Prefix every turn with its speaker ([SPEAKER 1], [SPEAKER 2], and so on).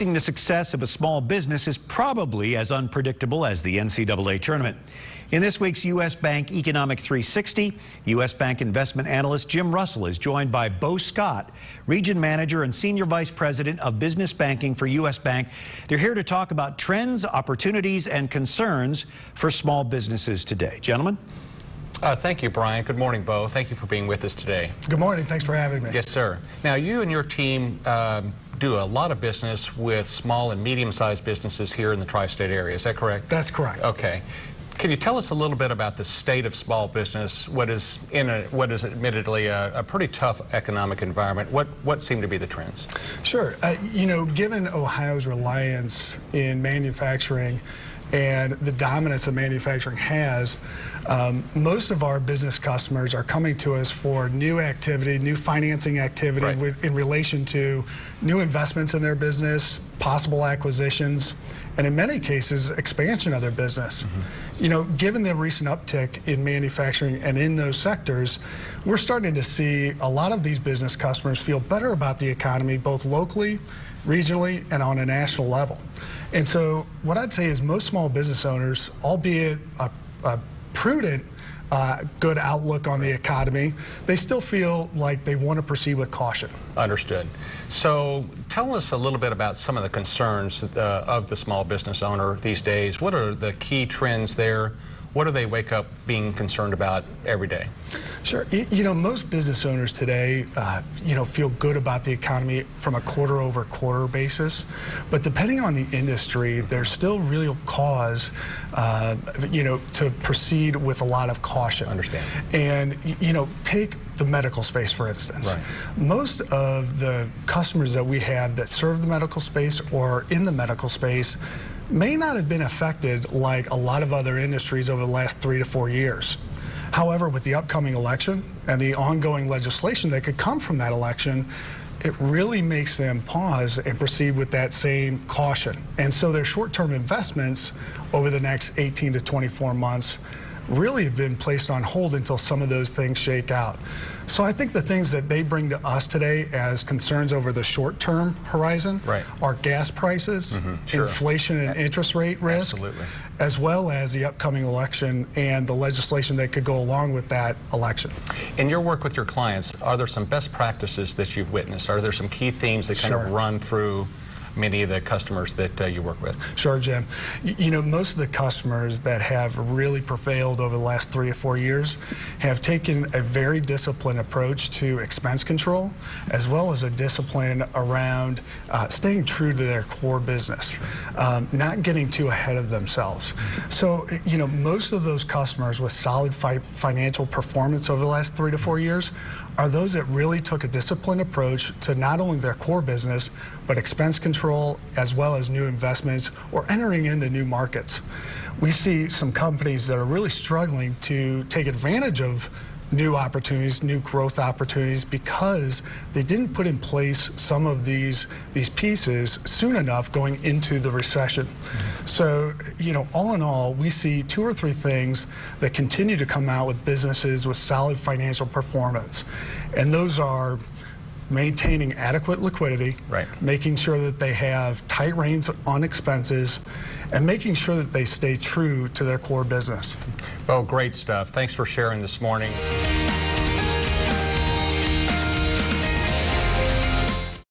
[SPEAKER 1] Predicting the success of a small business is probably as unpredictable as the NCAA tournament. In this week's U.S. Bank Economic 360, U.S. Bank investment analyst Jim Russell is joined by Bo Scott, Region Manager and Senior Vice President of Business Banking for U.S. Bank. They're here to talk about trends, opportunities, and concerns for small businesses today. Gentlemen?
[SPEAKER 2] Thank you, Brian. Good morning, Bo. Thank you for being with us today.
[SPEAKER 3] Good morning. Thanks for having me.
[SPEAKER 2] Yes, sir. Now, you and your team do a lot of business with small and medium-sized businesses here in the tri-state area. Is that correct?
[SPEAKER 3] That's correct.
[SPEAKER 2] Okay. Can you tell us a little bit about the state of small business, what is admittedly a pretty tough economic environment? What seem to be the trends?
[SPEAKER 3] Sure. You know, given Ohio's reliance in manufacturing and the dominance that manufacturing has, most of our business customers are coming to us for new activity, new financing activity in relation to new investments in their business, possible acquisitions, and in many cases, expansion of their business. You know, given the recent uptick in manufacturing and in those sectors, we're starting to see a lot of these business customers feel better about the economy, both locally, regionally, and on a national level. And so what I'd say is most small business owners, albeit a prudent, good outlook on the economy, they still feel like they want to proceed with caution.
[SPEAKER 2] Understood. So tell us a little bit about some of the concerns of the small business owner these days. What are the key trends there? What do they wake up being concerned about every day?
[SPEAKER 3] Sure. You know, most business owners today, you know, feel good about the economy from a quarter-over-quarter basis. But depending on the industry, there's still real cause, you know, to proceed with a lot of caution.
[SPEAKER 2] Understand.
[SPEAKER 3] And, you know, take the medical space, for instance.
[SPEAKER 2] Right.
[SPEAKER 3] Most of the customers that we have that serve the medical space or in the medical space may not have been affected like a lot of other industries over the last 3 to 4 years. However, with the upcoming election and the ongoing legislation that could come from that election, it really makes them pause and proceed with that same caution. And so their short-term investments over the next 18 to 24 months really have been placed on hold until some of those things shake out. So I think the things that they bring to us today as concerns over the short-term horizon are gas prices, inflation and interest rate risk, as well as the upcoming election and the legislation that could go along with that election.
[SPEAKER 2] In your work with your clients, are there some best practices that you've witnessed? Are there some key themes that kind of run through many of the customers that you work with?
[SPEAKER 3] Sure, Jim. You know, most of the customers that have really prevailed over the last 3 to 4 years have taken a very disciplined approach to expense control, as well as a discipline around staying true to their core business, not getting too ahead of themselves. So, you know, most of those customers with solid financial performance over the last 3 to 4 years are those that really took a disciplined approach to not only their core business, but expense control, as well as new investments or entering into new markets. We see some companies that are really struggling to take advantage of new opportunities, new growth opportunities, because they didn't put in place some of these pieces soon enough going into the recession. So, you know, all in all, we see 2 or 3 things that continue to come out with businesses with solid financial performance. And those are maintaining adequate liquidity, making sure that they have tight reins on expenses, and making sure that they stay true to their core business.
[SPEAKER 2] Well, great stuff. Thanks for sharing this morning.